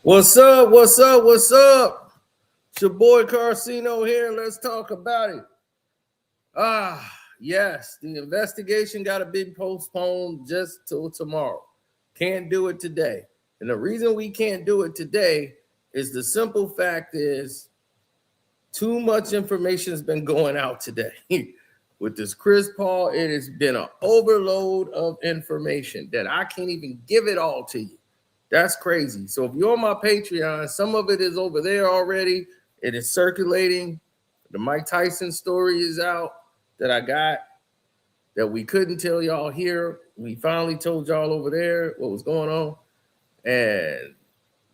What's up? What's up? What's up? It's your boy Carcino here. Let's talk about it. Yes, the investigation got to be postponed just till tomorrow. Can't do it today. And the reason we can't do it today is the simple fact is too much information has been going out today. With this Chris Paul, it has been an overload of information that I can't even give it all to you. That's crazy. So if you're on my Patreon, some of it is over there already. It is circulating. The Mike Tyson story is out that I got that we couldn't tell y'all here. We finally told y'all over there what was going on. And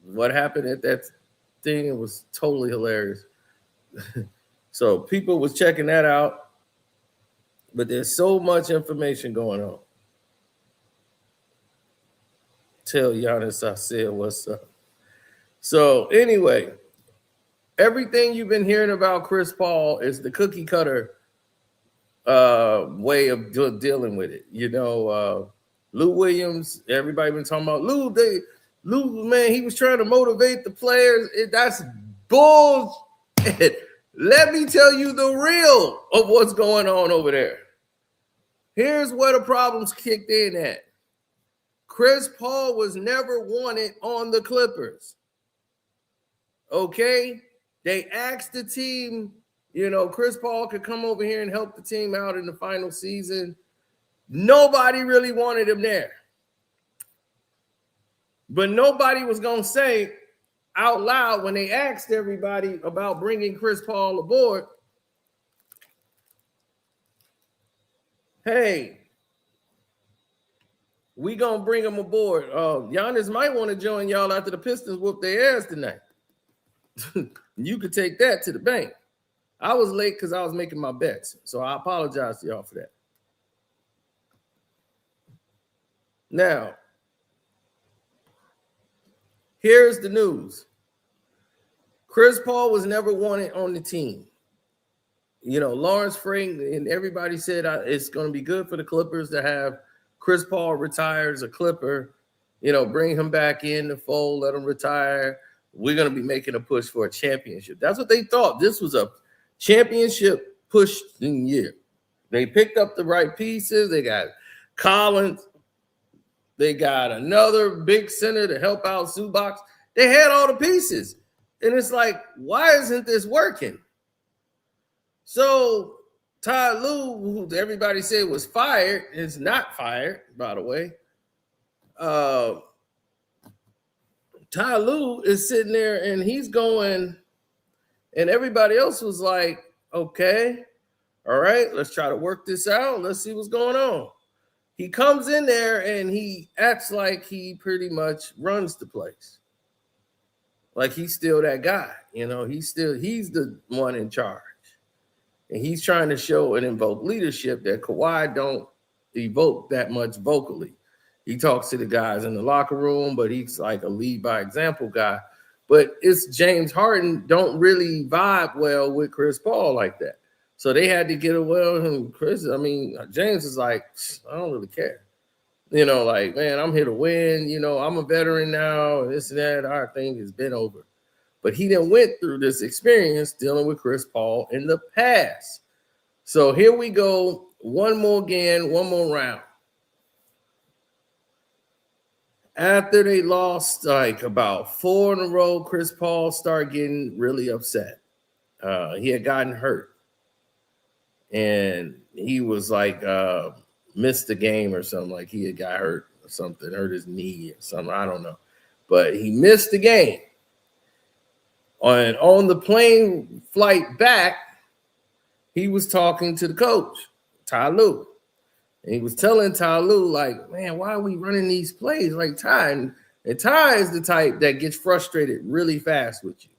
what happened at that thing, it was totally hilarious. So people was checking that out. But there's so much information going on. Tell Giannis I said what's up. So anyway, everything you've been hearing about Chris Paul is the cookie cutter way of dealing with it. You know, Lou Williams, everybody been talking about Lou, man, he was trying to motivate the players. That's bullshit. Let me tell you the real of what's going on over there. Here's where the problems kicked in at. Chris Paul was never wanted on the Clippers. Okay? They asked the team, you know, Chris Paul could come over here and help the team out in the final season. Nobody really wanted him there. But nobody was going to say out loud when they asked everybody about bringing Chris Paul aboard, hey, we gonna bring him aboard. Giannis might want to join y'all after the Pistons whoop their ass tonight. You could take that to the bank. I was late because I was making my bets, so I apologize to y'all for that. Now, here's the news. Chris Paul was never wanted on the team. You know, Lawrence Frank and everybody said it's going to be good for the Clippers to have Chris Paul retire as a Clipper, you know, bring him back in the fold, let him retire. We're going to be making a push for a championship. That's what they thought. This was a championship push year. They picked up the right pieces. They got Collins. They got another big center to help out Zubac. They had all the pieces. And it's like, why isn't this working? So Ty Lue, who everybody said was fired, is not fired, by the way. Ty Lue is sitting there and he's going, and everybody else was like, okay, all right, let's try to work this out. Let's see what's going on. He comes in there and he acts like he pretty much runs the place. Like he's still that guy, you know, he's the one in charge. And he's trying to show and invoke leadership that Kawhi don't evoke that much vocally. He talks to the guys in the locker room, but he's like a lead by example guy. But it's James Harden don't really vibe well with Chris Paul like that. So they had to get away with him. James is like, I don't really care. You know, like, man, I'm here to win. You know, I'm a veteran now. And this and that. Our thing has been over. But he didn't went through this experience dealing with Chris Paul in the past. So here we go. One more round. After they lost like about 4 in a row, Chris Paul started getting really upset. He had gotten hurt. And he was like missed the game or something. Like he had got hurt or something, hurt his knee or something. I don't know. But he missed the game. On the plane flight back, he was talking to the coach, Ty Lue. And he was telling Ty Lue, like, man, why are we running these plays like Ty? And Ty is the type that gets frustrated really fast with you.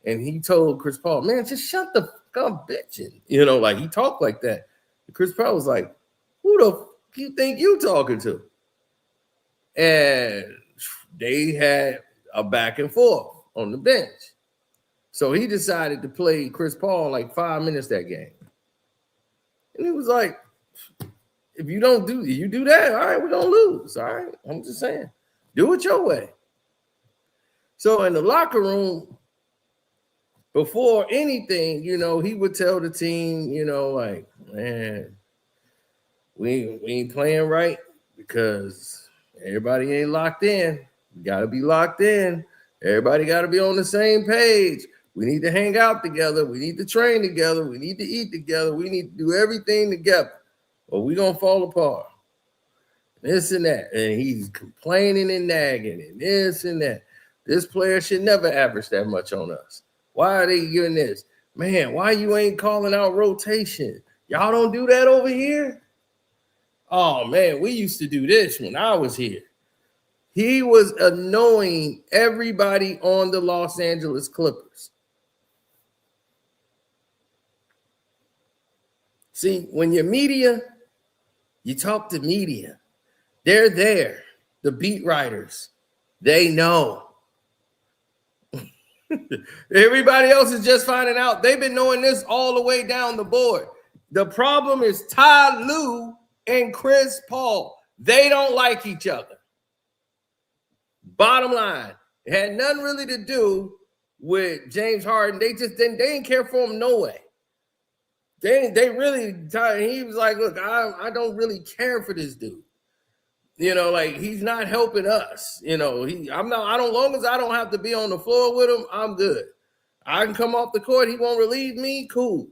And he told Chris Paul, man, just shut the fuck up, bitching. You know, like he talked like that. And Chris Paul was like, who the fuck you think you talking to? And they had a back and forth on the bench. So he decided to play Chris Paul like 5 minutes that game. And he was like, if you don't do that, all right, we're going to lose. All right, I'm just saying. Do it your way. So in the locker room, before anything, you know, he would tell the team, you know, like, man, we ain't playing right because everybody ain't locked in. We got to be locked in. Everybody got to be on the same page. We need to hang out together. We need to train together. We need to eat together. We need to do everything together, or we're going to fall apart. This and that. And he's complaining and nagging and this and that. This player should never average that much on us. Why are they doing this? Man, why you ain't calling out rotation? Y'all don't do that over here? Oh, man, we used to do this when I was here. He was annoying everybody on the Los Angeles Clippers. See, when you're media, you talk to media. They're there. The beat writers, they know. Everybody else is just finding out. They've been knowing this all the way down the board. The problem is Ty Lue and Chris Paul. They don't like each other. Bottom line, it had nothing really to do with James Harden. They didn't care for him no way. They really, he was like, look, I don't really care for this dude. You know, like he's not helping us. You know, long as I don't have to be on the floor with him, I'm good. I can come off the court. He won't relieve me. Cool.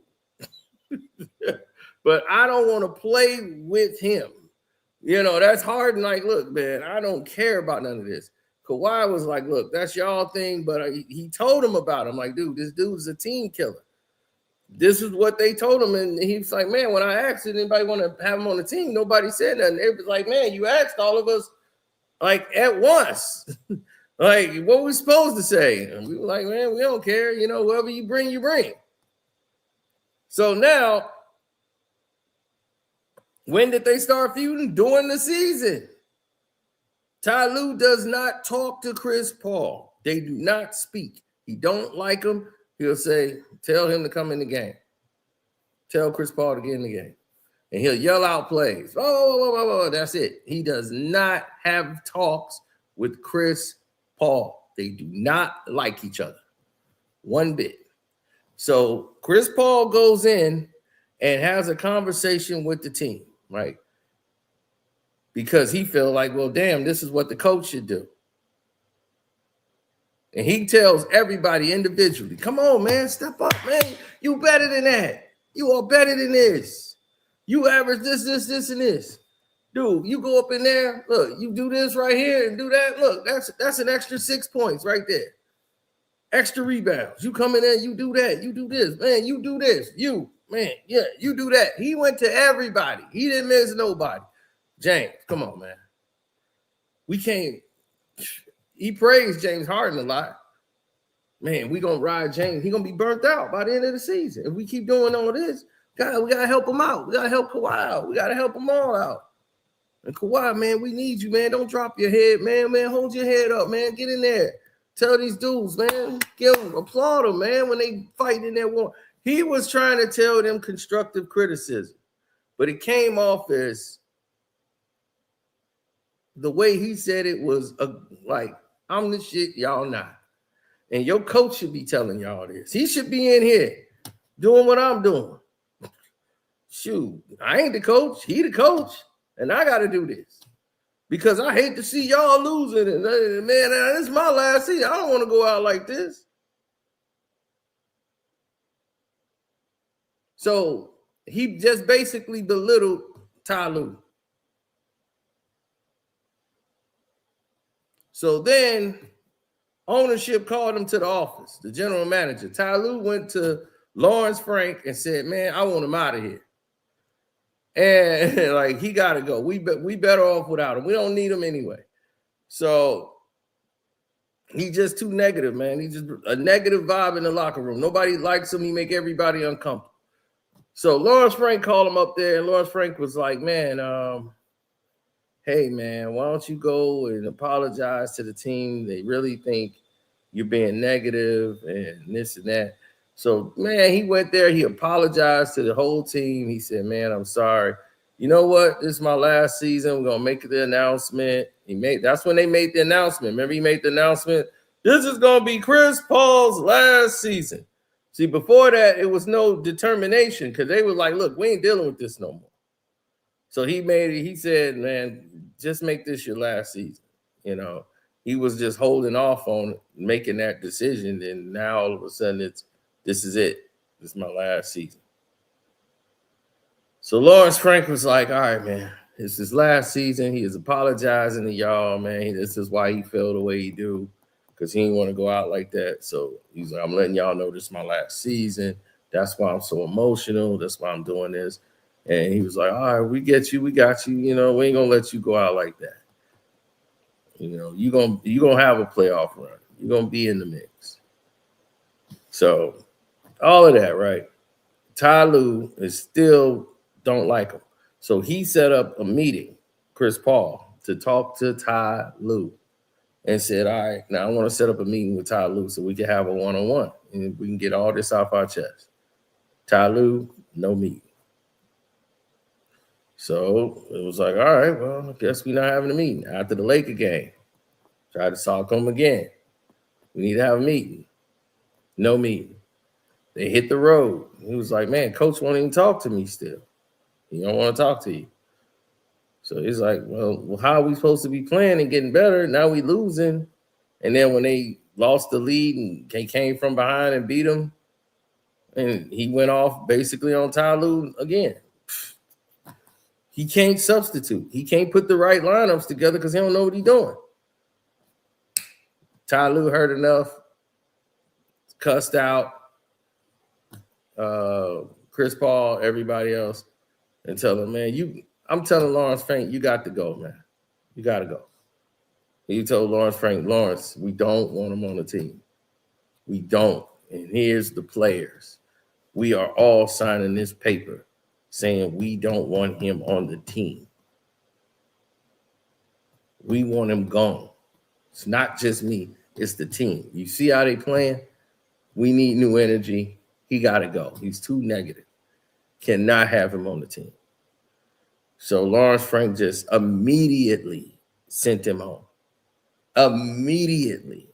But I don't want to play with him. You know, that's hard. And like, look, man, I don't care about none of this. Kawhi was like, look, that's y'all thing. But he told him about him. Like, dude, this dude's a team killer. This is what they told him. And he was like, man, when I asked if anybody want to have him on the team, nobody said nothing. They was like, man, you asked all of us like at once. Like, what we supposed to say? And we were like, man, we don't care. You know, whoever you bring, you bring. So now, when did they start feuding? During the season. Ty Lue does not talk to Chris Paul. They do not speak. He don't like him. He'll say, tell him to come in the game. Tell Chris Paul to get in the game. And he'll yell out plays. Oh, that's it. He does not have talks with Chris Paul. They do not like each other one bit. So Chris Paul goes in and has a conversation with the team, right? Because he felt like, well, damn, this is what the coach should do. And he tells everybody individually, come on, man, step up, man. You better than that. You are better than this. You average this, and this. Dude, you go up in there, look, you do this right here and do that. Look, that's an extra 6 points right there. Extra rebounds. You come in there, you do that, you do this. Man, you do this. You do that. He went to everybody. He didn't miss nobody. James, come on, man. We can't. He praised James Harden a lot. Man, we going to ride James. He's going to be burnt out by the end of the season. If we keep doing all this, God, we got to help him out. We got to help Kawhi out. We got to help them all out. And Kawhi, man, we need you, man. Don't drop your head, man. Man, hold your head up, man. Get in there. Tell these dudes, man. Give them, applaud them, man, when they fight in that war. He was trying to tell them constructive criticism, but it came off as the way he said it was like, I'm the shit, y'all not. And your coach should be telling y'all this. He should be in here doing what I'm doing. Shoot, I ain't the coach. He the coach. And I got to do this. Because I hate to see y'all losing. And man, this is my last season. I don't want to go out like this. So he just basically belittled Ty Lue. So then ownership called him to the office, the general manager. Ty Lue went to Lawrence Frank and said, man, I want him out of here. And like, he got to go. We better off without him. We don't need him anyway. So he's just too negative, man. He's just a negative vibe in the locker room. Nobody likes him. He make everybody uncomfortable. So Lawrence Frank called him up there, and Lawrence Frank was like, man, hey, man, why don't you go and apologize to the team? They really think you're being negative and this and that. So, man, he went there. He apologized to the whole team. He said, man, I'm sorry. You know what? This is my last season. We're going to make the announcement. That's when they made the announcement. Remember, he made the announcement This is going to be Chris Paul's last season. See, before that, it was no determination because they were like, look, we ain't dealing with this no more. So he said, man, just make this your last season. You know, he was just holding off on making that decision. And now all of a sudden this is it. This is my last season. So Lawrence Frank was like, all right, man, it's his last season. He is apologizing to y'all, man. This is why he felt the way he do, because he didn't want to go out like that. So he's like, I'm letting y'all know this is my last season. That's why I'm so emotional. That's why I'm doing this. And he was like, all right, we get you. We got you. You know, we ain't going to let you go out like that. You know, you're gonna have a playoff run. You're going to be in the mix. So all of that, right? Ty Lue is still don't like him. So he set up a meeting, Chris Paul, to talk to Ty Lue and said, all right, now I want to set up a meeting with Ty Lue so we can have a one-on-one and we can get all this off our chest. Ty Lue, no meeting. So it was like, all right, well, I guess we're not having a meeting. After the Laker game, tried to talk to him again. We need to have a meeting. No meeting. They hit the road. He was like, man, coach won't even talk to me still. He don't want to talk to you. So he's like, well, how are we supposed to be playing and getting better? Now we losing. And then when they lost the lead and they came from behind and beat them, and he went off basically on Ty Lue again. He can't substitute. He can't put the right lineups together because he don't know what he's doing. Ty Lue heard enough, cussed out Chris Paul, everybody else, and tell him, man, I'm telling Lawrence Frank, you got to go, man. You got to go. He told Lawrence Frank, Lawrence, we don't want him on the team. We don't. And here's the players. We are all signing this paper saying we don't want him on the team. We want him gone. It's not just me. It's the team. You see how they playing? We need new energy. He got to go. He's too negative. Cannot have him on the team. So Lawrence Frank just immediately sent him home. Immediately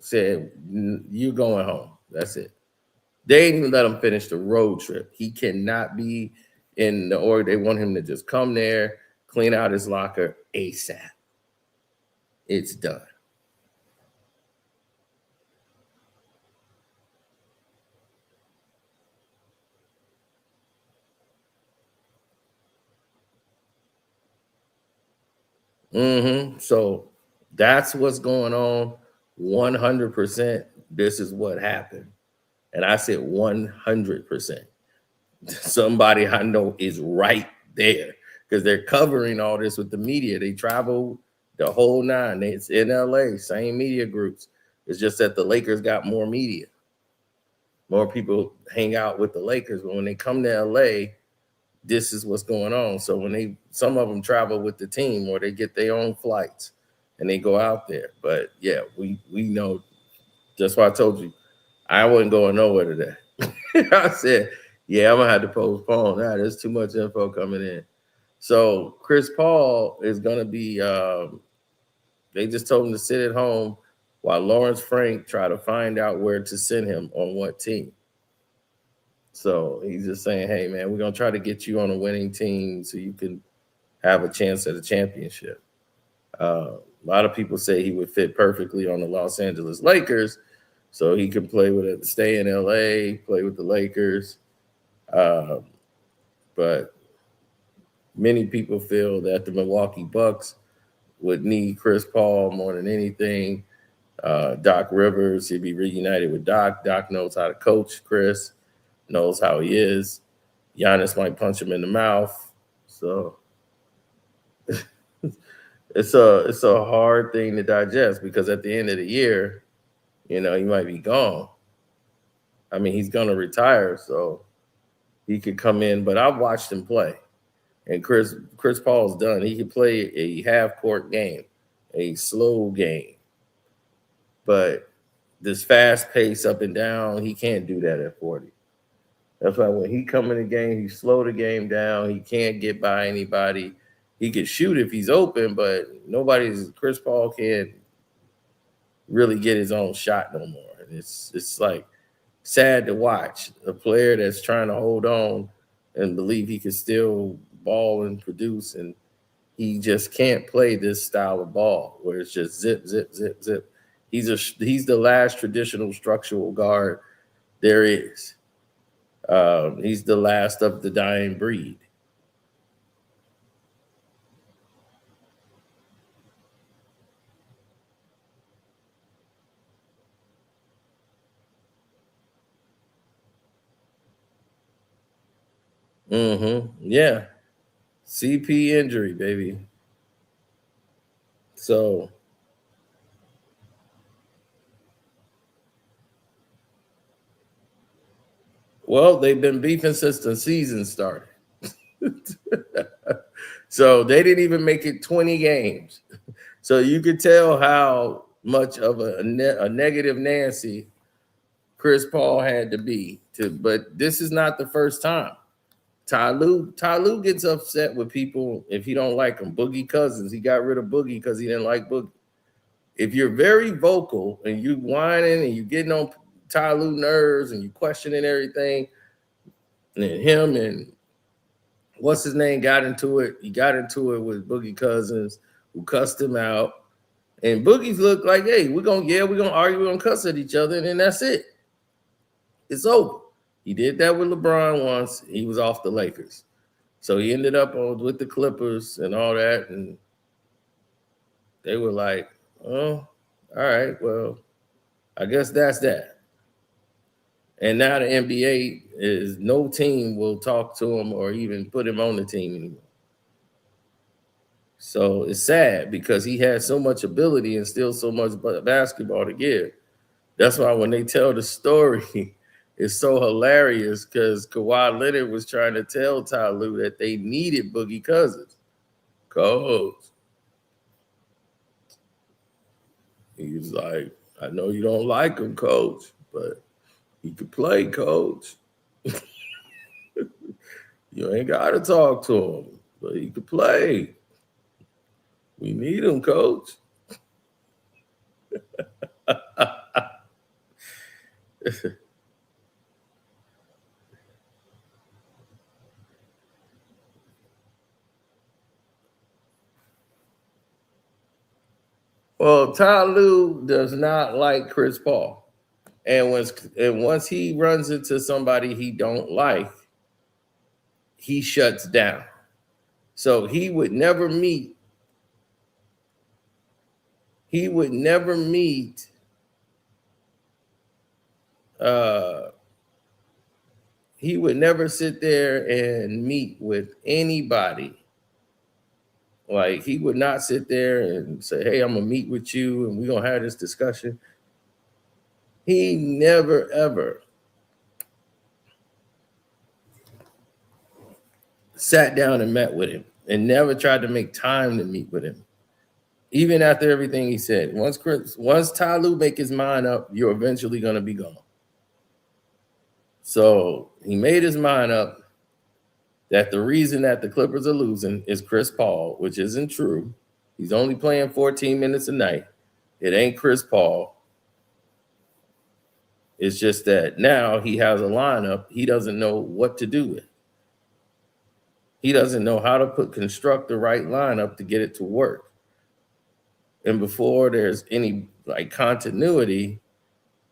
said, you're going home. That's it. They didn't even let him finish the road trip. He cannot be in the org. They want him to just come there, clean out his locker ASAP. It's done. So that's what's going on. 100%. This is what happened. And I said 100%. Somebody I know is right there because they're covering all this with the media. They travel the whole nine. It's in LA, same media groups. It's just that the Lakers got more media. More people hang out with the Lakers. But when they come to LA, this is what's going on. So when some of them travel with the team or they get their own flights and they go out there. But yeah, we know. That's why I told you I wasn't going nowhere today. I said, yeah, I'm gonna have to postpone that. There's too much info coming in. So Chris Paul is gonna be they just told him to sit at home while Lawrence Frank try to find out where to send him on what team. So he's just saying, hey, man, we're going to try to get you on a winning team so you can have a chance at a championship. A lot of people say he would fit perfectly on the Los Angeles Lakers so he can stay in LA, play with the Lakers. But many people feel that the Milwaukee Bucks would need Chris Paul more than anything. Doc Rivers, he'd be reunited with Doc. Doc knows how to coach Chris. Knows how he is. Giannis might punch him in the mouth. So it's a hard thing to digest because at the end of the year, he might be gone. I mean, he's gonna retire, so he could come in. But I've watched him play, and Chris Paul's done. He can play a half-court game, a slow game, but this fast pace up and down, he can't do that at 40. That's why when he come in the game, he slow the game down. He can't get by anybody. He can shoot if he's open, but Chris Paul can't really get his own shot no more. And it's like sad to watch a player that's trying to hold on and believe he can still ball and produce, and he just can't play this style of ball where it's just zip, zip, zip, zip. He's the last traditional structural guard there is. He's the last of the dying breed. Yeah. CP injury, baby. So, well, they've been beefing since the season started. So they didn't even make it 20 games. So you could tell how much of a negative Nancy Chris Paul had to be. But this is not the first time. Ty Lue gets upset with people if he don't like him. Boogie Cousins, he got rid of Boogie because he didn't like Boogie. If you're very vocal and you whining and you getting on Ty Lue nerves and you questioning everything, and him and what's his name got into it. He got into it with Boogie Cousins, who cussed him out. And Boogie's looked like, hey, we're gonna argue, we're gonna cuss at each other, and then that's it. It's over. He did that with LeBron once. He was off the Lakers. So he ended up with the Clippers and all that. And they were like, oh, all right, well, I guess that's that. And now the NBA is no team will talk to him or even put him on the team anymore. So it's sad because he had so much ability and still so much basketball to give. That's why when they tell the story, it's so hilarious because Kawhi Leonard was trying to tell Ty Lue that they needed Boogie Cousins. Coach. He was like, I know you don't like him, coach, but he could play, coach. You ain't got to talk to him, but he could play. We need him, coach. Well, Ty Lue does not like Chris Paul. And once he runs into somebody he don't like, he shuts down. So he would never meet uh he would never sit there and meet with anybody. Like he would not sit there and say, hey, I'm gonna meet with you and we're gonna have this discussion. He never ever sat down and met with him and never tried to make time to meet with him. Even after everything he said, once Ty Lue make his mind up, you're eventually gonna be gone. So he made his mind up that the reason that the Clippers are losing is Chris Paul, which isn't true. He's only playing 14 minutes a night. It ain't Chris Paul. It's just that now he has a lineup he doesn't know what to do with. He doesn't know how to construct the right lineup to get it to work. And before there's any like continuity,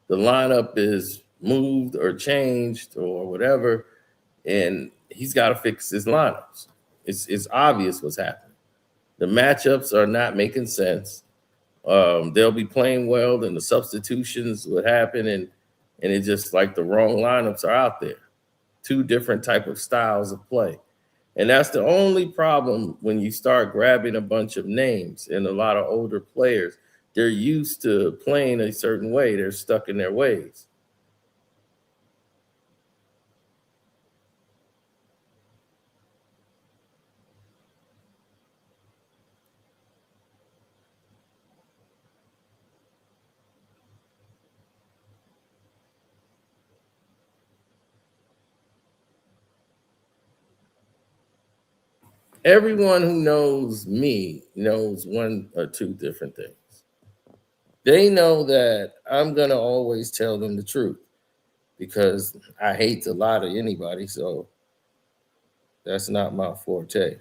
the lineup is moved or changed or whatever, and he's got to fix his lineups. It's obvious what's happening. The matchups are not making sense. They'll be playing well, then the substitutions would happen, and it's just like the wrong lineups are out there. Two different type of styles of play. And that's the only problem when you start grabbing a bunch of names and a lot of older players. They're used to playing a certain way. They're stuck in their ways. Everyone who knows me knows one or two different things. They know that I'm gonna always tell them the truth because I hate to lie to anybody. So that's not my forte.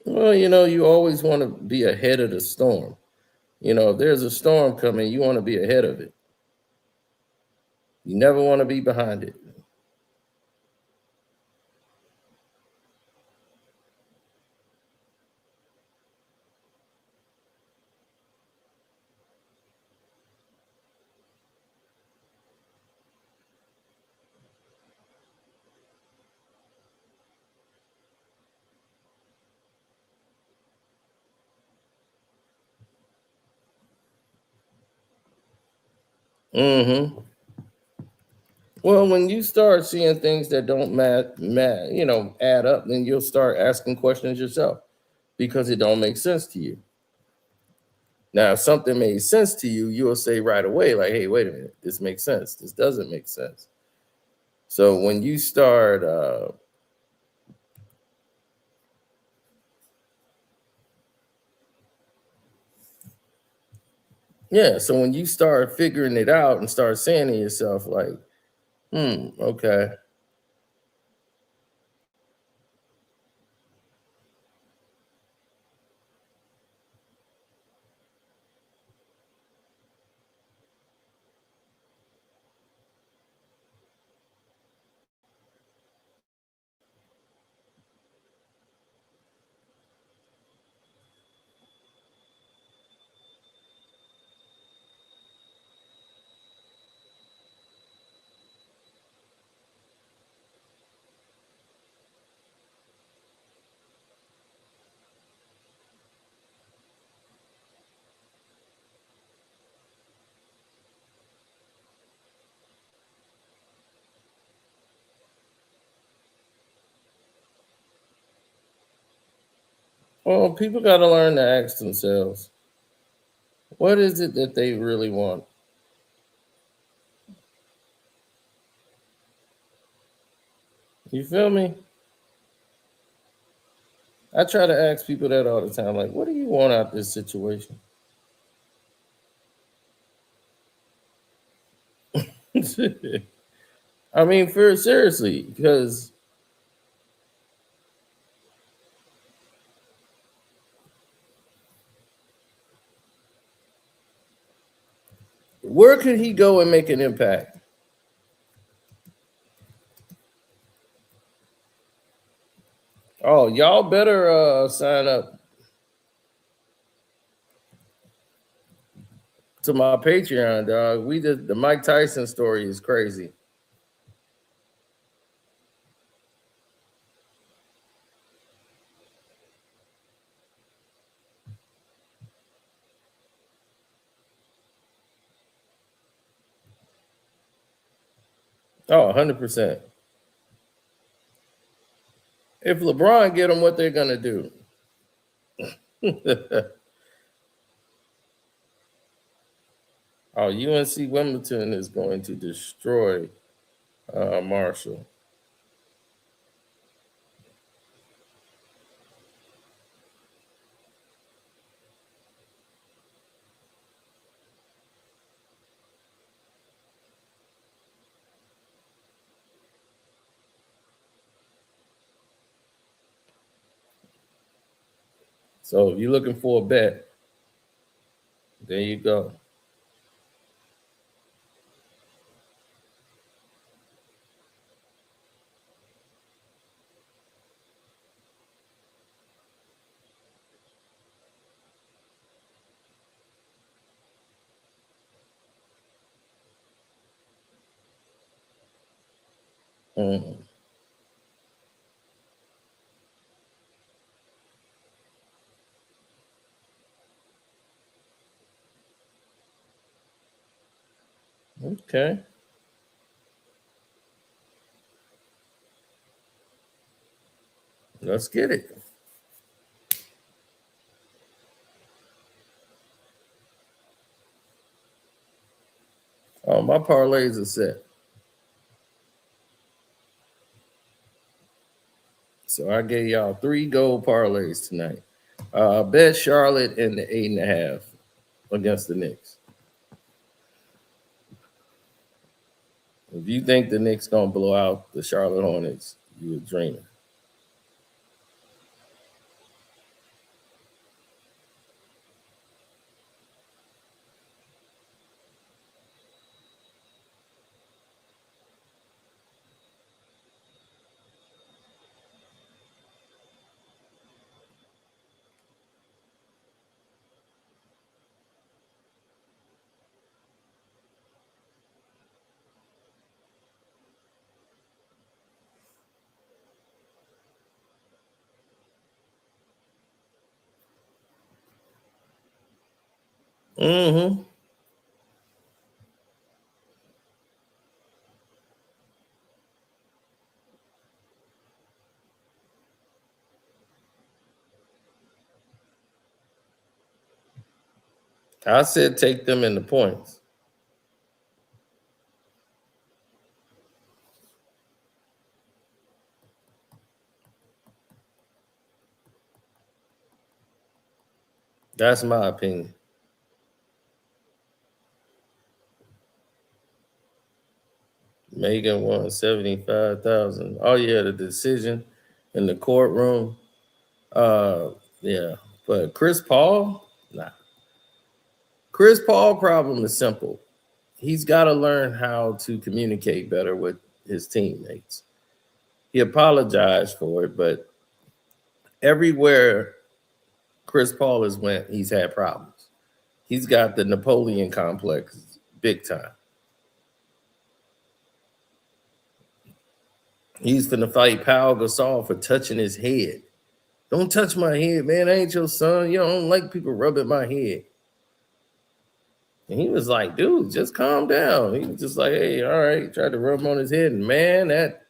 Well, you always want to be ahead of the storm. If there's a storm coming, you want to be ahead of it. You never want to be behind it. Hmm. Well, when you start seeing things that don't add up, then you'll start asking questions yourself because it don't make sense to you. Now, if something made sense to you, you'll say right away, like, "Hey, wait a minute, this makes sense. This doesn't make sense." So when you start, yeah, so when you start figuring it out and start saying to yourself, like, okay, well, people got to learn to ask themselves, what is it that they really want? You feel me? I try to ask people that all the time, like, what do you want out this situation? I mean, for seriously, because where could he go and make an impact? Oh, y'all better sign up to my Patreon, dog. We did the Mike Tyson story is crazy. Oh, 100%. If LeBron get them, what they're gonna do? Oh, UNC Wimbledon is going to destroy Marshall. So if you're looking for a bet, there you go. Mhm. Okay, let's get it. Oh, my parlays are set. So I gave y'all 3 gold parlays tonight. Bet Charlotte in the 8.5 against the Knicks. If you think the Knicks gonna blow out the Charlotte Hornets, you're dreaming. Mm-hmm. I said take them in the points. That's my opinion. Megan won 75,000. Oh yeah, the decision in the courtroom. Yeah, but Chris Paul, nah. Chris Paul problem is simple. He's got to learn how to communicate better with his teammates. He apologized for it, but everywhere Chris Paul has went, he's had problems. He's got the Napoleon complex big time. He's finna fight Pau Gasol for touching his head. Don't touch my head, man. I ain't your son. You don't like people rubbing my head. And he was like, dude, just calm down. He was just like, hey, all right. Tried to rub him on his head. And man, that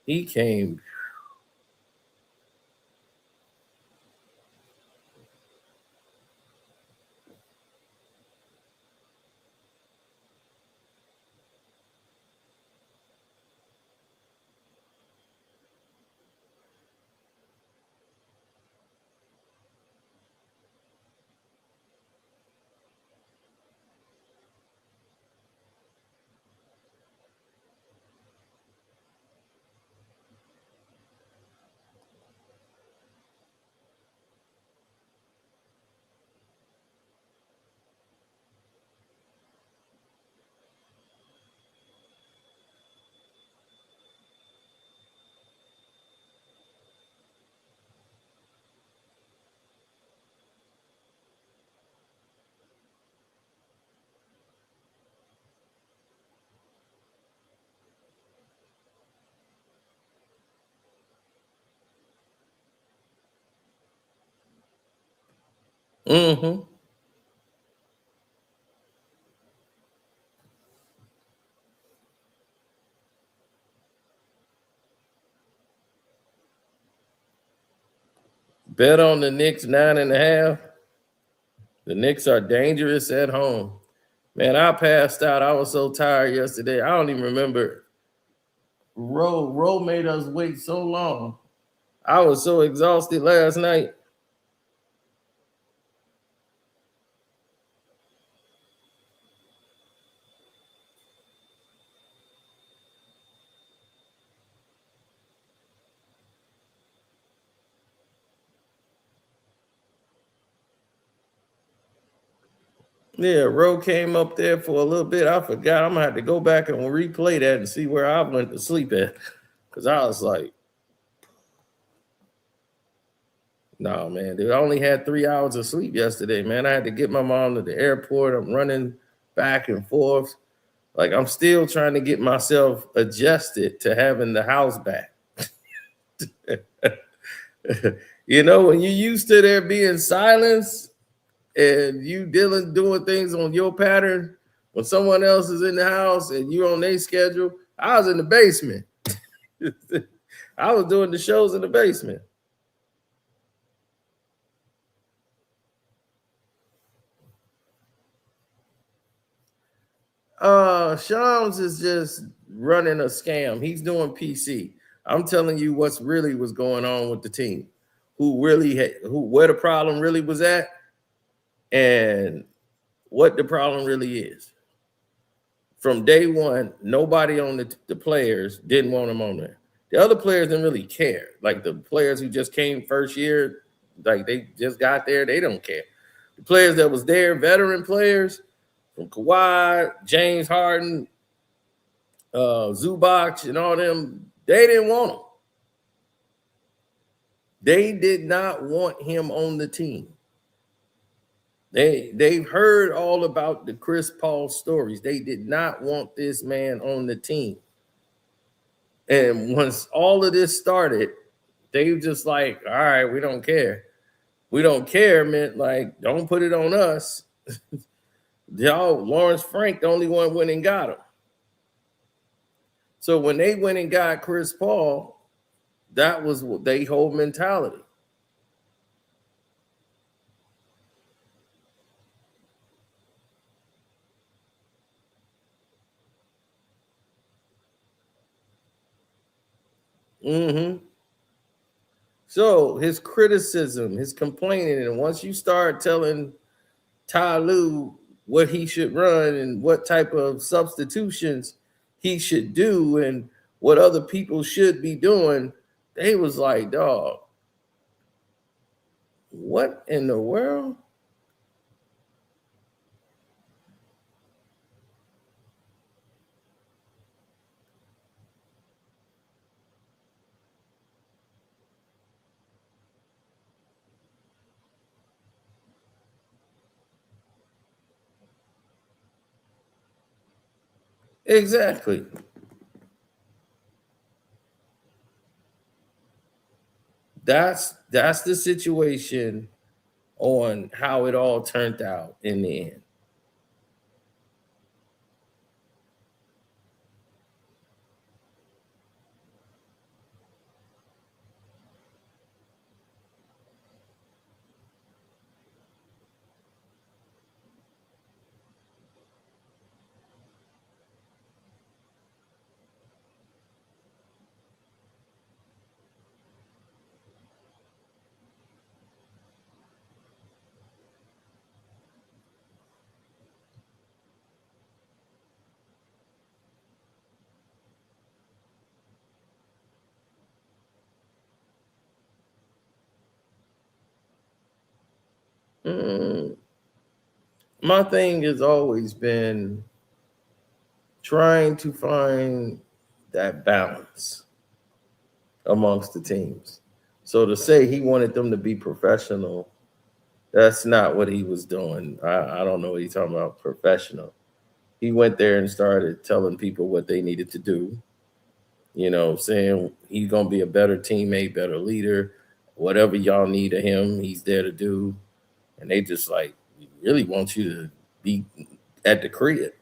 he came. Mm-hmm. Bet on the Knicks 9.5. The Knicks are dangerous at home. Man, I passed out. I was so tired yesterday. I don't even remember. Roe made us wait so long. I was so exhausted last night. Yeah, Roe came up there for a little bit. I forgot. I'm gonna have to go back and replay that and see where I went to sleep at. Cause I was like, no, man, dude. I only had 3 hours of sleep yesterday, man. I had to get my mom to the airport. I'm running back and forth. Like I'm still trying to get myself adjusted to having the house back. You know, when you used to there being silence and you doing things on your pattern, when someone else is in the house and you're on their schedule, I was in the basement. I was doing the shows in the basement. Shams is just running a scam. He's doing PC. I'm telling you what's really was going on with the team, who really had, who where the problem really was at, and what the problem really is. From day one, nobody on the players didn't want him on there. The other players didn't really care. Like the players who just came first year, like they just got there, they don't care. The players that was there, veteran players from Kawhi, James Harden, Zubac, and all them, they didn't want him. They did not want him on the team. They've heard all about the Chris Paul stories. They did not want this man on the team. And once all of this started, they were just like, all right, we don't care. We don't care meant like, don't put it on us. Y'all, Lawrence Frank, the only one went and got him. So when they went and got Chris Paul, that was what they whole mentality. Mm-hmm. So his criticism, his complaining, and once you start telling Ty Lue what he should run and what type of substitutions he should do and what other people should be doing, they was like, dog, what in the world? Exactly. That's the situation on how it all turned out in the end. Mm, my thing has always been trying to find that balance amongst the teams. So to say he wanted them to be professional, that's not what he was doing. I don't know what he's talking about, professional. He went there and started telling people what they needed to do, saying he's going to be a better teammate, better leader, whatever y'all need of him, he's there to do. And they just like, we really want you to be at the crib.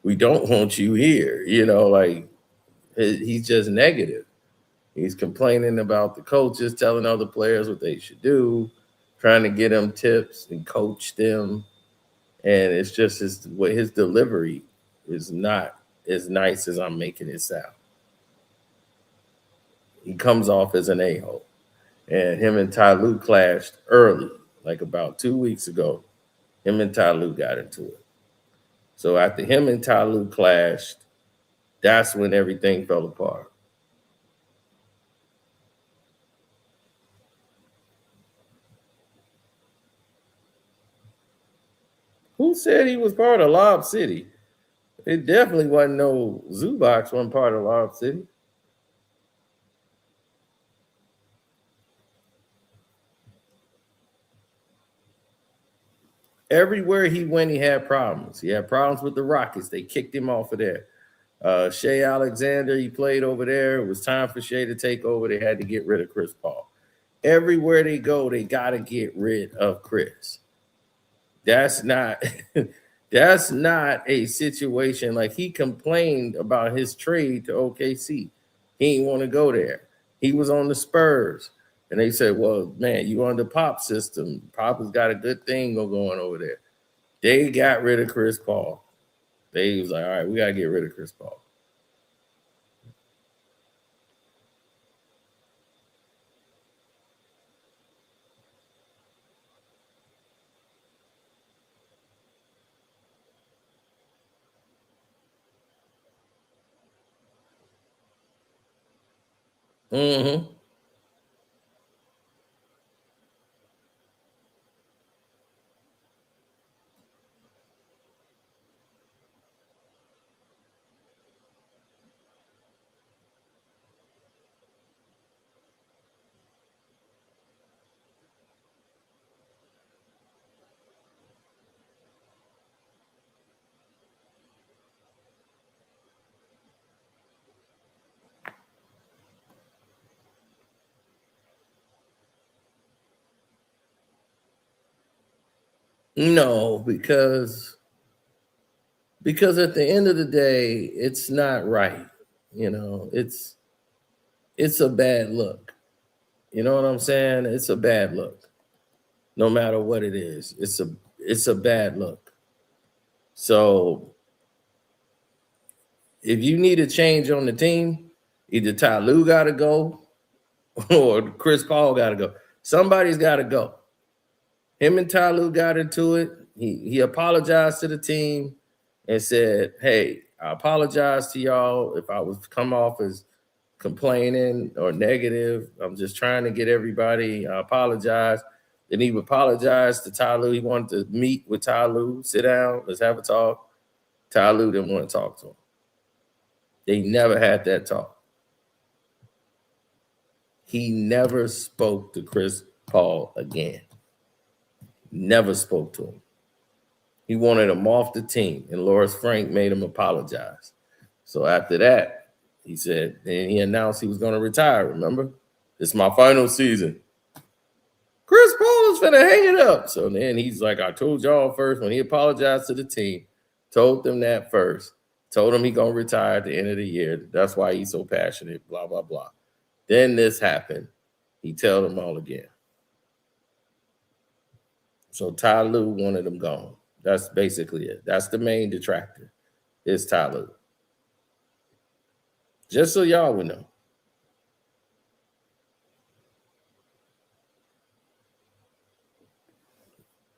We don't want you here, like he's just negative. He's complaining about the coaches, telling other players what they should do, trying to get them tips and coach them. And it's just his delivery is not as nice as I'm making it sound. He comes off as an a-hole. And him and Ty Lue clashed early, like about 2 weeks ago. Him and Ty Lue got into it. So after him and Ty Lue clashed, that's when everything fell apart. Who said he was part of Lob City? It definitely wasn't no Zubac wasn't part of Lob City. Everywhere he went, he had problems. He had problems with the Rockets. They kicked him off of there. Shea Alexander, he played over there. It was time for Shea to take over. They had to get rid of Chris Paul. Everywhere they go, they got to get rid of Chris. That's not that's not a situation like he complained about his trade to OKC. He didn't want to go there. He was on the Spurs. And they said, well, man, you on the Pop system. Pop has got a good thing going over there. They got rid of Chris Paul. They was like, all right, we gotta get rid of Chris Paul. Mm-hmm. No, because at the end of the day, it's not right. You know, it's a bad look. You know what I'm saying? It's a bad look. No matter what it is, it's a bad look. So if you need a change on the team, either Ty Lue got to go or Chris Paul got to go. Somebody's got to go. Him and Ty Lue got into it. He apologized to the team and said, "Hey, I apologize to y'all if I was come off as complaining or negative. I'm just trying to get everybody. I apologize." Then he apologized to Ty Lue. He wanted to meet with Ty Lue, sit down, let's have a talk. Ty Lue didn't want to talk to him. They never had that talk. He never spoke to Chris Paul again. Never spoke to him. He wanted him off the team, and Loris Frank made him apologize. So after that, he said, and he announced he was going to retire. Remember, it's my final season. Chris Paul is finna hang it up. So then he's like, I told y'all first when he apologized to the team, told them that first, told him he gonna retire at the end of the year. That's why he's so passionate, blah, blah, blah. Then this happened. He told them all again. So Ty Lue wanted him gone. That's basically it. That's the main detractor, is Ty Lue. Just so y'all would know.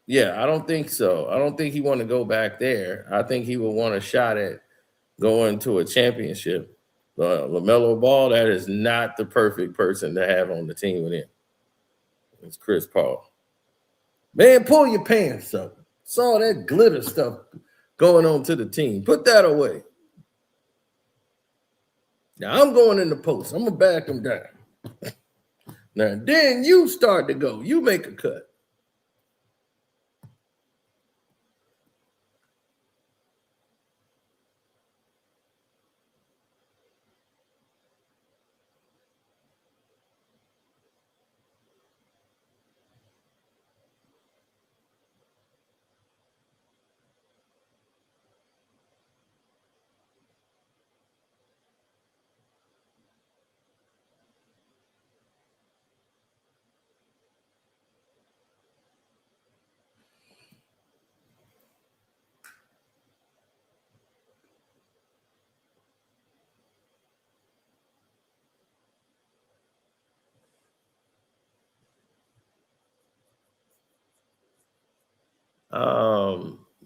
Yeah, I don't think so. I don't think he want to go back there. I think he would want a shot at going to a championship. LaMelo Ball, that is not the perfect person to have on the team with him. It's Chris Paul. Man, pull your pants up. Saw that glitter stuff going on to the team. Put that away. Now I'm going in the post. I'm gonna back him down. Now then you start to go. You make a cut.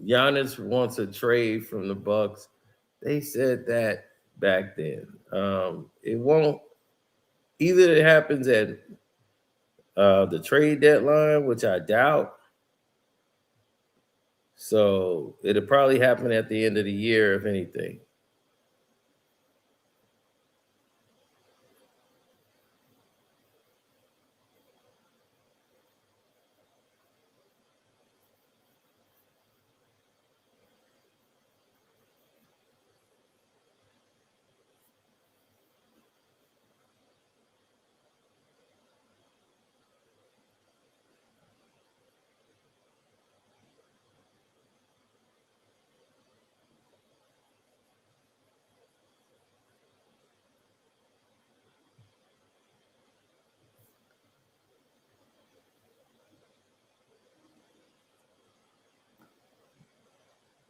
Giannis wants a trade from the Bucks. They said that back then. It won't either. It happens at the trade deadline, which I doubt. So it'll probably happen at the end of the year, if anything.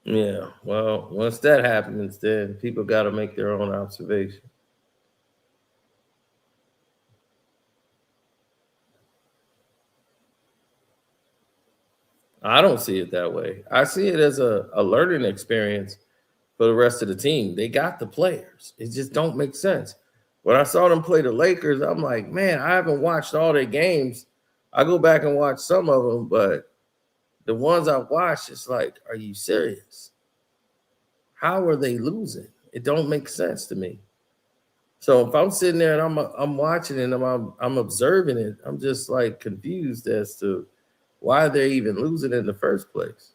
Yeah. Well, once that happens, then people got to make their own observation. I don't see it that way. I see it as a learning experience for the rest of the team. They got the players. It just don't make sense. When I saw them play the Lakers, I'm like, man, I haven't watched all their games. I go back and watch some of them, but the ones I watched, it's like, are you serious? How are they losing? It don't make sense to me. So if I'm sitting there and I'm watching it and I'm observing it, I'm just like confused as to why they're even losing in the first place.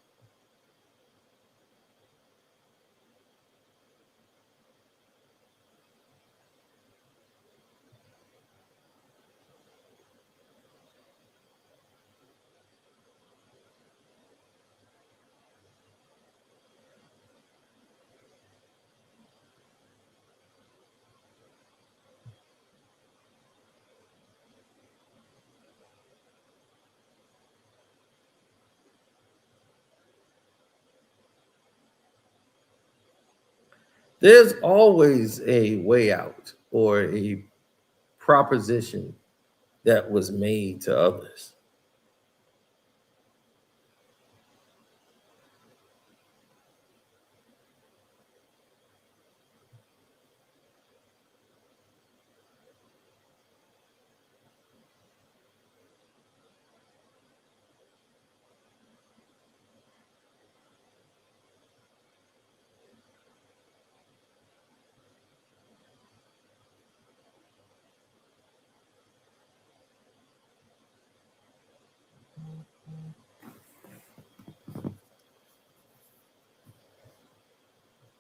There's always a way out or a proposition that was made to others.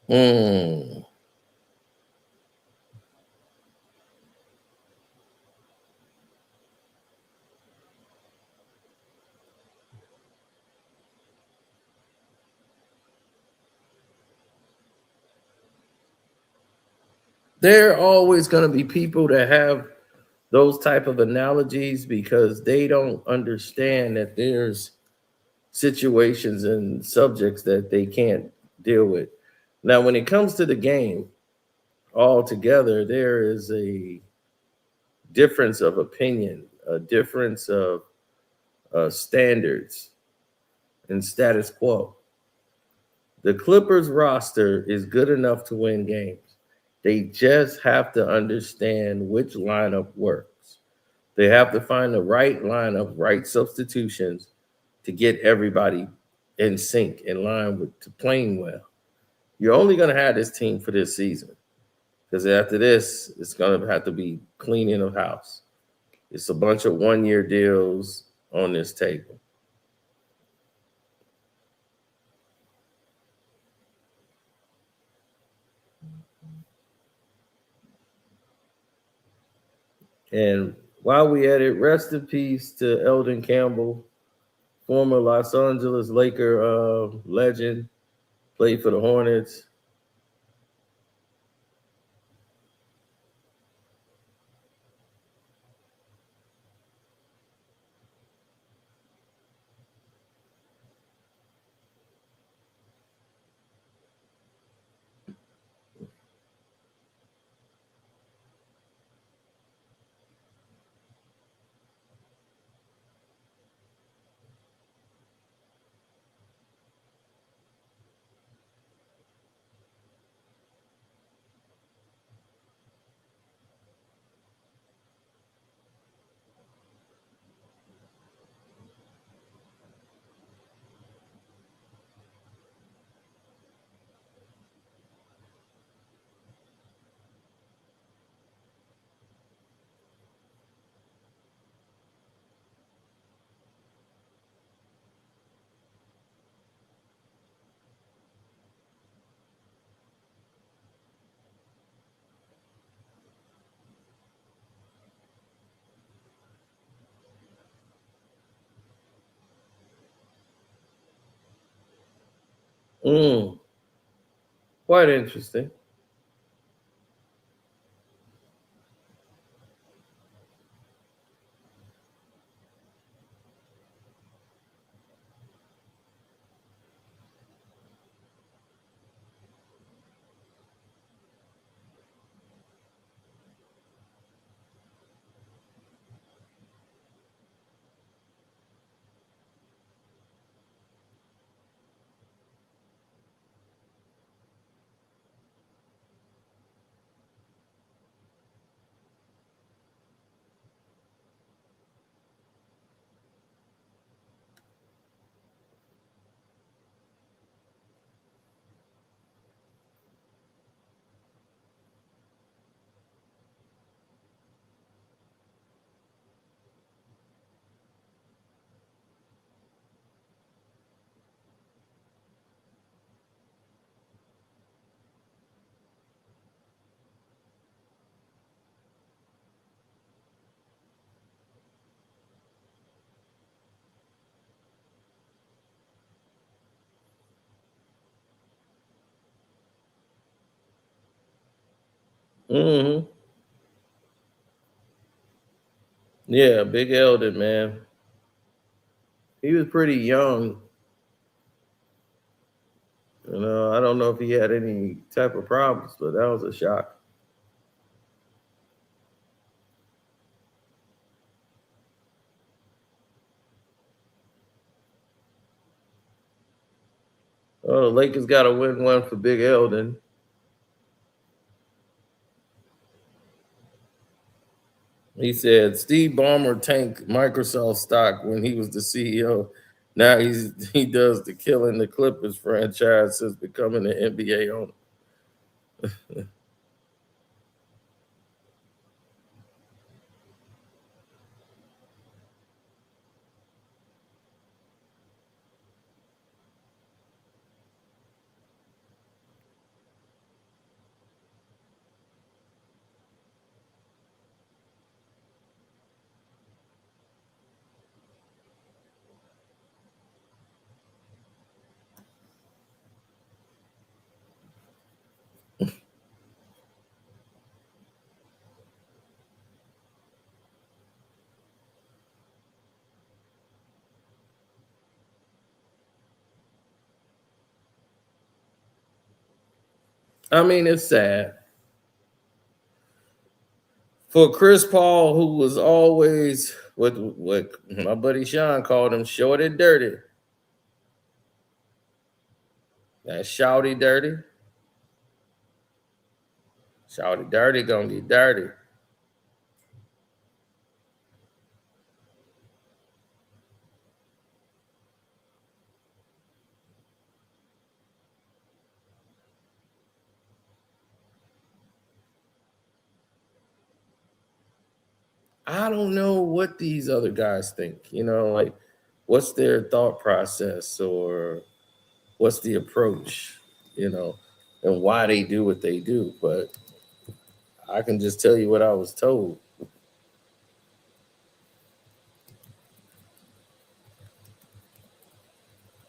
Hmm. There are always going to be people that have those type of analogies because they don't understand that there's situations and subjects that they can't deal with. Now, when it comes to the game altogether, there is a difference of opinion, a difference of standards and status quo. The Clippers roster is good enough to win games. They just have to understand which lineup works. They have to find the right lineup, right substitutions to get everybody in sync, in line with to playing well. You're only going to have this team for this season because after this, it's going to have to be cleaning of house. It's a bunch of 1 year deals on this table. And while we at it, rest in peace to Eldon Campbell, former Los Angeles Laker legend, played for the Hornets. Mm, quite interesting. Mm-hmm. Yeah, Big Eldon, man. He was pretty young. I don't know if he had any type of problems, but that was a shock. Oh, the Lakers got to win one for Big Eldon. He said Steve Ballmer tanked Microsoft stock when he was the CEO. Now he does the killing the Clippers franchise since becoming an NBA owner. I mean, it's sad for Chris Paul, who was always what my buddy Sean called him, short and dirty. That shouty dirty. Shouty dirty gonna get dirty. I don't know what these other guys think. Like what's their thought process or what's the approach, and why they do what they do. But I can just tell you what I was told.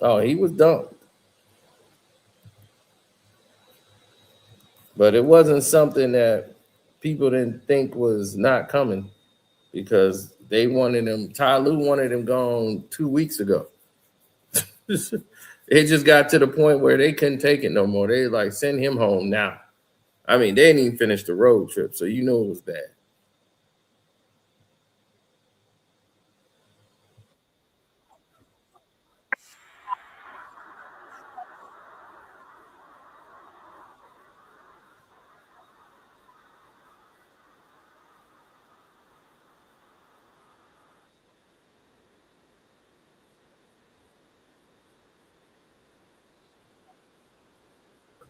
Oh, he was dunked. But it wasn't something that people didn't think was not coming because they wanted him. Ty Lue wanted him gone 2 weeks ago. It just got to the point where they couldn't take it no more. They like send him home now. I mean, they didn't even finish the road trip, so it was bad.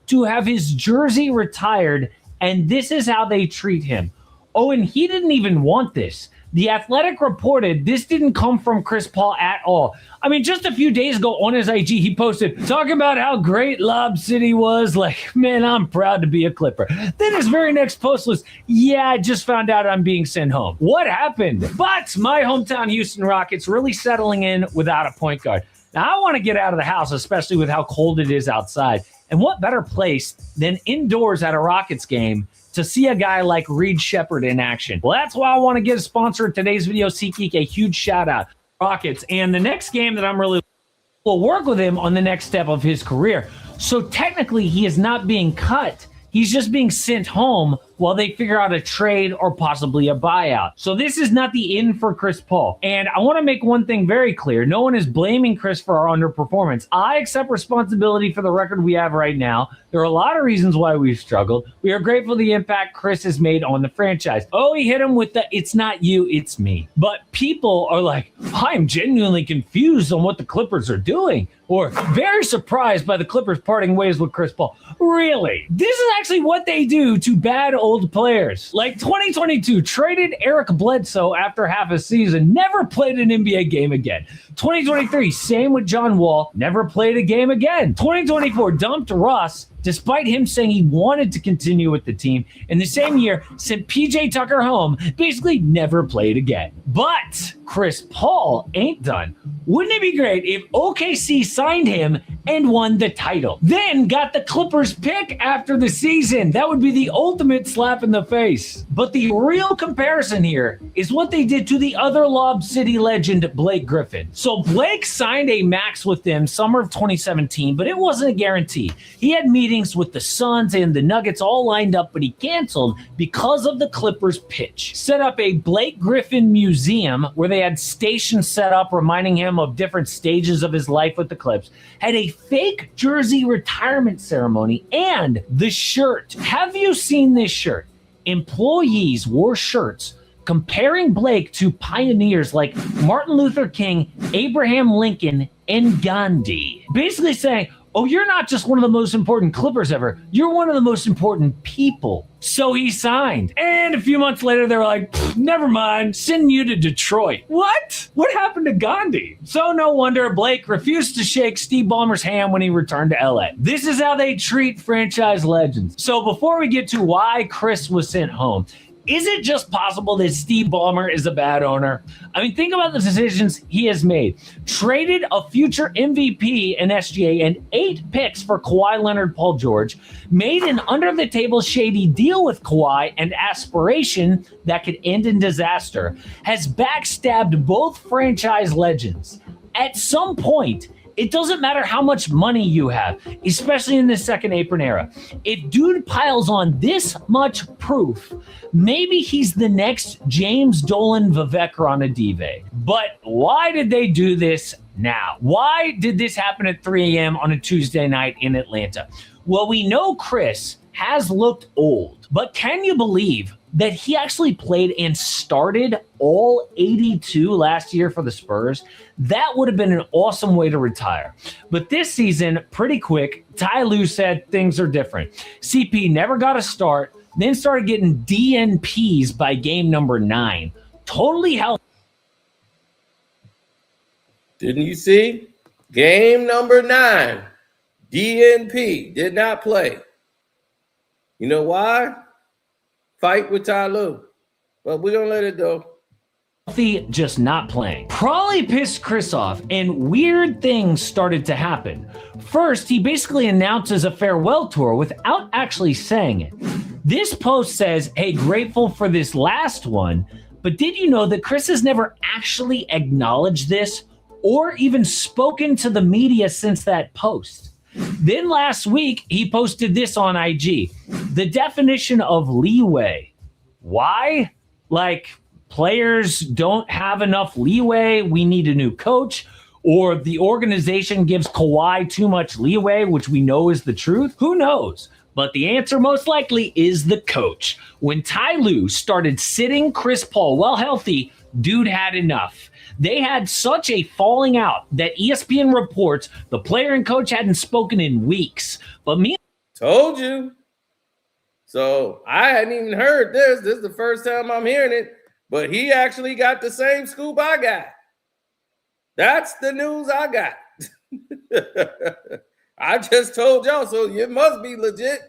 To have his jersey retired, and this is how they treat him. Oh, and he didn't even want this. The Athletic reported this didn't come from Chris Paul at all. I mean, just a few days ago on his IG, he posted talking about how great Lob City was. Like, man, I'm proud to be a Clipper. Then his very next post was, yeah, I just found out I'm being sent home. What happened? But my hometown Houston Rockets really settling in without a point guard. Now, I want to get out of the house, especially with how cold it is outside. And what better place than indoors at a Rockets game to see a guy like Reed Shepherd in action? Well, that's why I want to give a sponsor of today's video, SeatGeek, a huge shout out. Rockets. And the next game that I'm really will work with him on the next step of his career. So technically, he is not being cut. He's just being sent home while they figure out a trade or possibly a buyout. So this is not the end for Chris Paul. And I want to make one thing very clear. No one is blaming Chris for our underperformance. I accept responsibility for the record we have right now. There are a lot of reasons why we've struggled. We are grateful for the impact Chris has made on the franchise. Oh, he hit him with the, it's not you, it's me. But people are like, I'm genuinely confused on what the Clippers are doing. Or very surprised by the Clippers parting ways with Chris Paul. Really? This is actually what they do to bad old players. Like 2022, traded Eric Bledsoe after half a season, never played an NBA game again. 2023, same with John Wall, never played a game again. 2024, dumped Russ, despite him saying he wanted to continue with the team. In the same year, sent PJ Tucker home, basically never played again. But Chris Paul ain't done. Wouldn't it be great if OKC signed him and won the title? Then got the Clippers pick after the season. That would be the ultimate slap in the face. But the real comparison here is what they did to the other Lob City legend, Blake Griffin. So Blake signed a max with them summer of 2017, but it wasn't a guarantee. He had meetings with the Suns and the Nuggets all lined up, but he canceled because of the Clippers pitch. Set up a Blake Griffin museum where they had stations set up reminding him of different stages of his life with the Clips, had a fake jersey retirement ceremony, and the shirt. Have you seen this shirt? Employees wore shirts comparing Blake to pioneers like Martin Luther King, Abraham Lincoln, and Gandhi. Basically saying, oh, you're not just one of the most important Clippers ever. You're one of the most important people. So he signed. And a few months later, they were like, never mind, sending you to Detroit. What? What happened to Gandhi? So no wonder Blake refused to shake Steve Ballmer's hand when he returned to LA. This is how they treat franchise legends. So before we get to why Chris was sent home, is it just possible that Steve Ballmer is a bad owner? I mean, think about the decisions he has made. Traded a future MVP in SGA and 8 picks for Kawhi Leonard, Paul George. Made an under-the-table shady deal with Kawhi and aspiration that could end in disaster. Has backstabbed both franchise legends. At some point, it doesn't matter how much money you have, especially in this second apron era. If dude piles on this much proof, maybe he's the next James Dolan Vivek Ranadive. But why did they do this now? Why did this happen at 3 a.m. on a Tuesday night in Atlanta? Well, we know Chris has looked old, but can you believe that he actually played and started all 82 last year for the Spurs? That would have been an awesome way to retire. But this season, pretty quick, Ty Lue said things are different. CP never got a start, then started getting DNPs by game number 9. Totally healthy. Didn't you see? Game number 9, DNP, did not play. You know why? Fight with Ty Lue. But we're going to let it go. Just not playing. Probably pissed Chris off, and weird things started to happen. First, he basically announces a farewell tour without actually saying it. This post says, hey, grateful for this last one, but did you know that Chris has never actually acknowledged this or even spoken to the media since that post? Then last week, he posted this on IG. The definition of leeway. Why? Like, players don't have enough leeway, we need a new coach, or the organization gives Kawhi too much leeway, which we know is the truth? Who knows? But the answer most likely is the coach. When Ty Lue started sitting Chris Paul while healthy, dude had enough. They had such a falling out that ESPN reports the player and coach hadn't spoken in weeks. But me... Told you. So I hadn't even heard this. This is the first time I'm hearing it. But he actually got the same scoop I got. That's the news I got. I just told y'all, so it must be legit.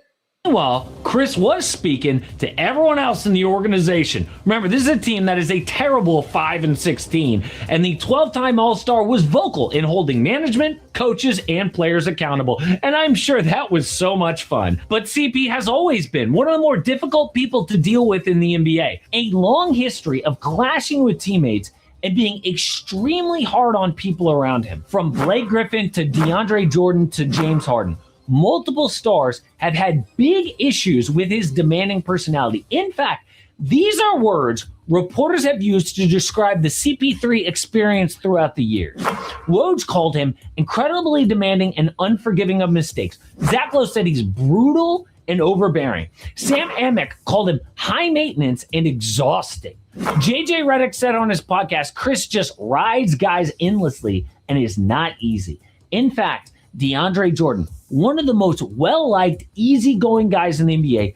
Meanwhile, Chris was speaking to everyone else in the organization. Remember, this is a team that is a terrible 5-16, and the 12-time All-Star was vocal in holding management, coaches, and players accountable, and I'm sure that was so much fun. But CP has always been one of the more difficult people to deal with in the NBA. A long history of clashing with teammates and being extremely hard on people around him. From Blake Griffin to DeAndre Jordan to James Harden. Multiple stars have had big issues with his demanding personality. In fact, these are words reporters have used to describe the CP3 experience throughout the years. Woj called him incredibly demanding and unforgiving of mistakes. Zach Lowe said he's brutal and overbearing. Sam Amick called him high maintenance and exhausting. JJ Redick said on his podcast, Chris just rides guys endlessly and is not easy. In fact, DeAndre Jordan, one of the most well-liked, easygoing guys in the NBA,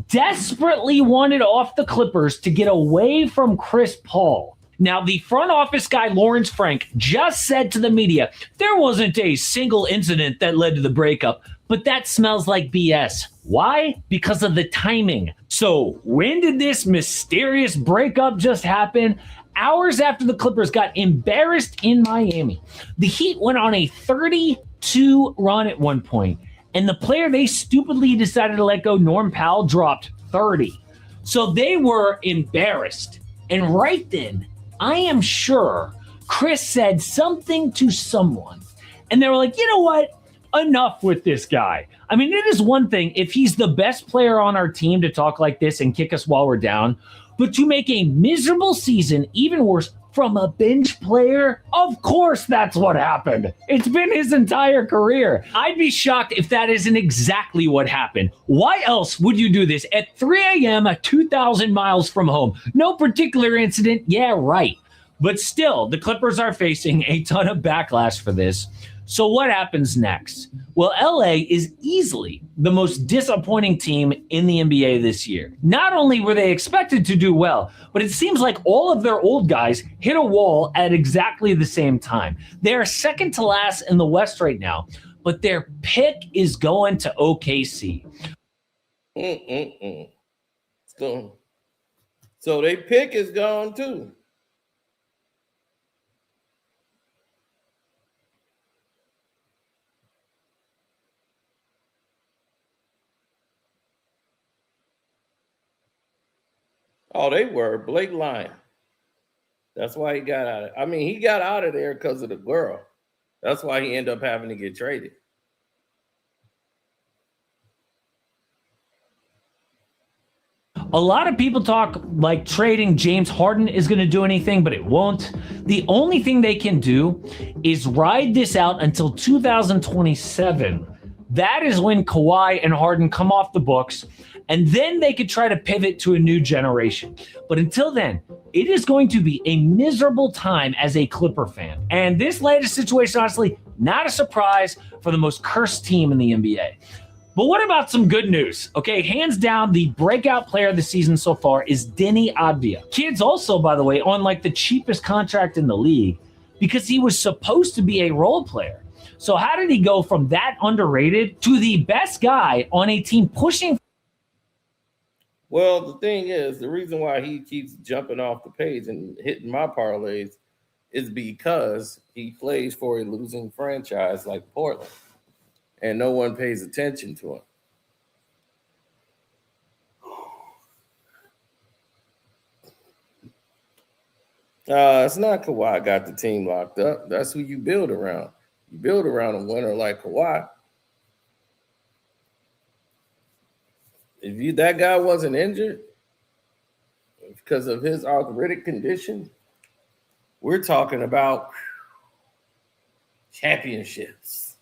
desperately wanted off the Clippers to get away from Chris Paul. Now, the front office guy, Lawrence Frank, just said to the media there wasn't a single incident that led to the breakup, but that smells like BS. Why? Because of the timing. So, when did this mysterious breakup just happen? Hours after the Clippers got embarrassed in Miami. The Heat went on a 32 run at one point, and the player they stupidly decided to let go, Norm Powell, dropped 30. So they were embarrassed. And right then, I am sure Chris said something to someone, and they were like, you know what? Enough with this guy. I mean, it is one thing if he's the best player on our team to talk like this and kick us while we're down, but to make a miserable season even worse from a bench player, of course that's what happened. It's been his entire career. I'd be shocked if that isn't exactly what happened. Why else would you do this at 3 a.m. at 2,000 miles from home? No particular incident, yeah, right. But still, the Clippers are facing a ton of backlash for this. So what happens next? Well, LA is easily the most disappointing team in the NBA this year. Not only were they expected to do well, but it seems like all of their old guys hit a wall at exactly the same time. They are second to last in the West right now, but their pick is going to OKC. So their pick is gone too. Oh, they were. Blake lying. That's why he got out of it. I mean, he got out of there because of the girl. That's why he ended up having to get traded. A lot of people talk like trading James Harden is going to do anything, but it won't. The only thing they can do is ride this out until 2027. That is when Kawhi and Harden come off the books, and then they could try to pivot to a new generation. But until then, it is going to be a miserable time as a Clipper fan. And this latest situation, honestly, not a surprise for the most cursed team in the NBA. But what about some good news? Okay, hands down, the breakout player of the season so far is Deni Avdija. Kid's also, by the way, on like the cheapest contract in the league because he was supposed to be a role player. So how did he go from that underrated to the best guy on a team pushing? Well, the thing is, the reason why he keeps jumping off the page and hitting my parlays is because he plays for a losing franchise like Portland, and no one pays attention to him. It's not Kawhi got the team locked up. That's who you build around. You build around a winner like Kawhi. If that guy wasn't injured because of his arthritic condition, we're talking about championships.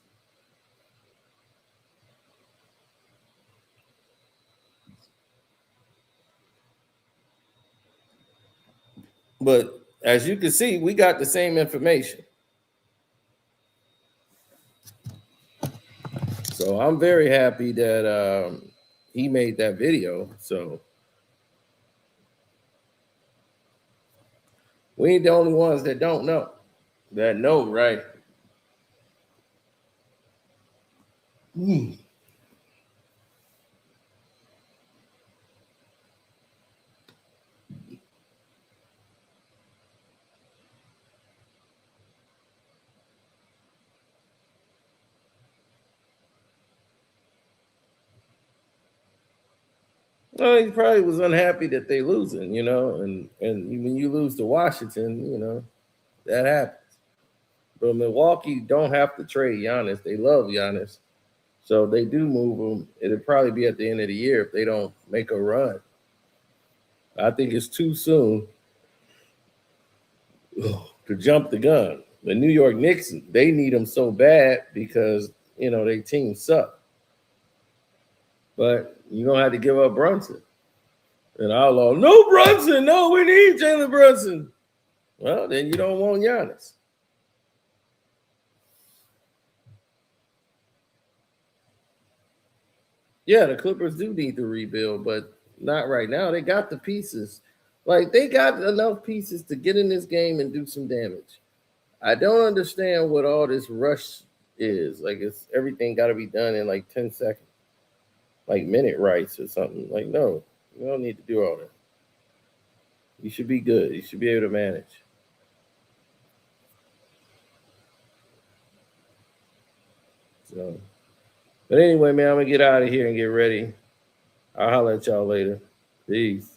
But as you can see, we got the same information. So I'm very happy that he made that video. So we ain't the only ones that don't know. That know, right? Well, he probably was unhappy that they losing, and when you lose to Washington, that happens. But Milwaukee don't have to trade Giannis. They love Giannis. So they do move him. It'll probably be at the end of the year if they don't make a run. I think it's too soon to jump the gun. The New York Knicks, they need him so bad because, their team suck. But you're going to have to give up Brunson. And I'll all, no Brunson. No, we need Jalen Brunson. Well, then you don't want Giannis. Yeah, the Clippers do need to rebuild, but not right now. They got the pieces. Like they got enough pieces to get in this game and do some damage. I don't understand what all this rush is. Like it's everything got to be done in like 10 seconds, like minute rights or something. Like no, you don't need to do all that. You should be good. You should be able to manage. So, but anyway, man, I'm gonna get out of here and get ready. I'll holler at y'all later. Peace.